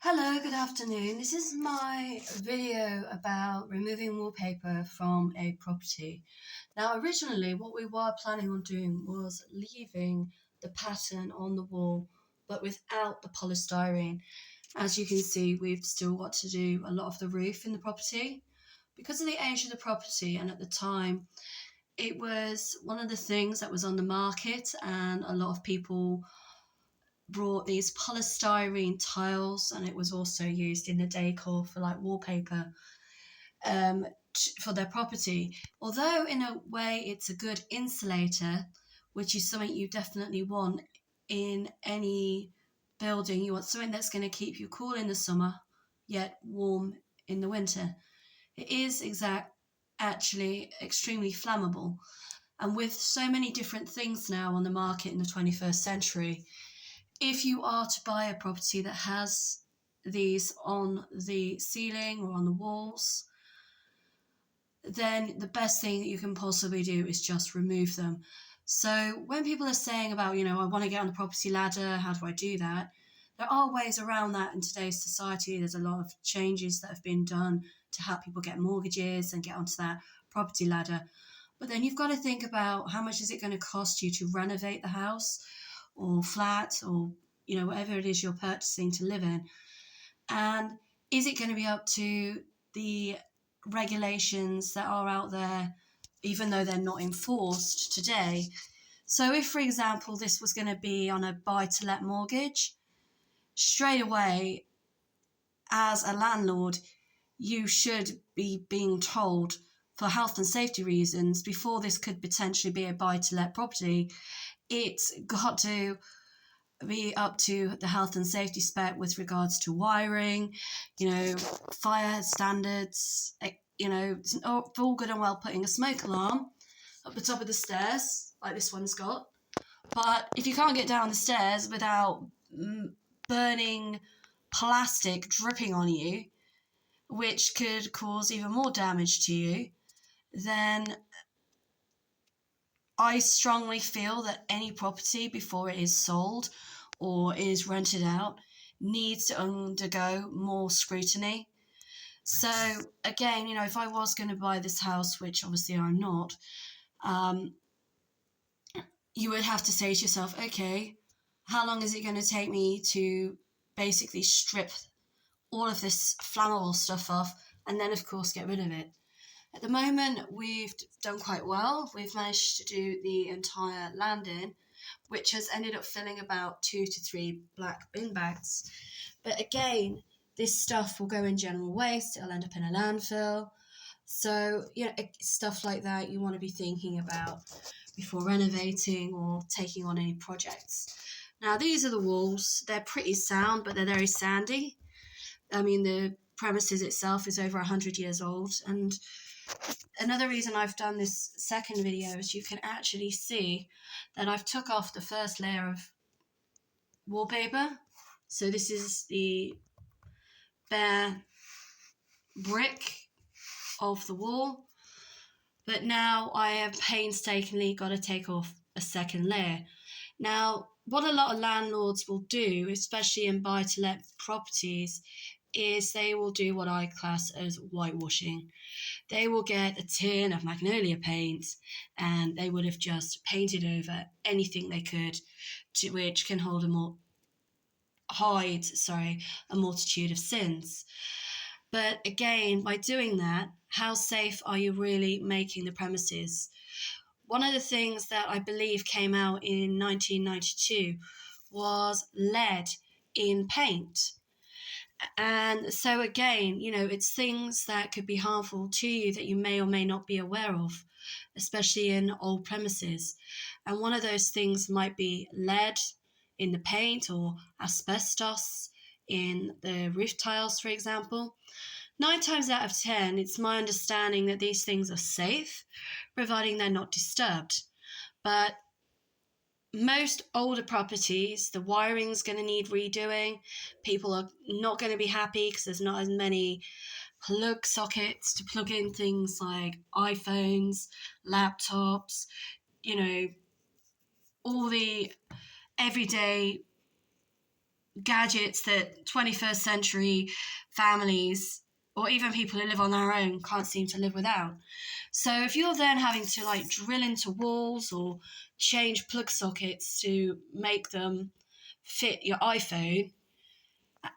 Hello, good afternoon. This is my video about removing wallpaper from a property. Now, originally what we were planning on doing was leaving the pattern on the wall, but without the polystyrene. As you can see, we've still got to do a lot of the roof in the property. Because of the age of the property, and at the time, it was one of the things that was on the market, and a lot of people brought these polystyrene tiles, and it was also used in the decor for like wallpaper for their property. Although in a way it's a good insulator, which is something you definitely want in any building. You want something that's going to keep you cool in the summer yet warm in the winter. It is actually extremely flammable, and with so many different things now on the market in the 21st century, if you are to buy a property that has these on the ceiling or on the walls, then the best thing that you can possibly do is just remove them. So when people are saying about, I want to get on the property ladder, how do I do that? There are ways around that in today's society. There's a lot of changes that have been done to help people get mortgages and get onto that property ladder. But then you've got to think about how much is it going to cost you to renovate the house or flat, or whatever it is you're purchasing to live in, and is it going to be up to the regulations that are out there, even though they're not enforced today. So if, for example, this was going to be on a buy-to-let mortgage, straight away as a landlord you should be being told, for health and safety reasons, before this could potentially be a buy-to-let property, it's got to be up to the health and safety spec with regards to wiring, fire standards. It's all good and well putting a smoke alarm up the top of the stairs like this one's got, but if you can't get down the stairs without burning plastic dripping on you, which could cause even more damage to you, then I strongly feel that any property, before it is sold or is rented out, needs to undergo more scrutiny. So again, if I was going to buy this house, which obviously I'm not, you would have to say to yourself, okay, how long is it going to take me to basically strip all of this flammable stuff off, and then of course get rid of it. At the moment, we've done quite well. We've managed to do the entire landing, which has ended up filling about 2 to 3 black bin bags. But again, this stuff will go in general waste. It'll end up in a landfill. So, stuff like that you want to be thinking about before renovating or taking on any projects. Now, these are the walls. They're pretty sound, but they're very sandy. I mean, the premises itself is over 100 years old. And another reason I've done this second video is you can actually see that I've took off the first layer of wallpaper. So this is the bare brick of the wall. But now I have painstakingly got to take off a second layer. Now, what a lot of landlords will do, especially in buy-to-let properties, is they will do what I class as whitewashing. They will get a tin of magnolia paint and they would have just painted over anything they could, which can hide a multitude of sins. But again, by doing that, how safe are you really making the premises? One of the things that I believe came out in 1992 was lead in paint. And so again, it's things that could be harmful to you that you may or may not be aware of, especially in old premises. And one of those things might be lead in the paint or asbestos in the roof tiles, for example. 9 times out of 10, it's my understanding that these things are safe, providing they're not disturbed. But most older properties, the wiring's going to need redoing. People are not going to be happy because there's not as many plug sockets to plug in things like iPhones, laptops, all the everyday gadgets that 21st century families or even people who live on their own can't seem to live without. So if you're then having to like drill into walls or change plug sockets to make them fit your iPhone,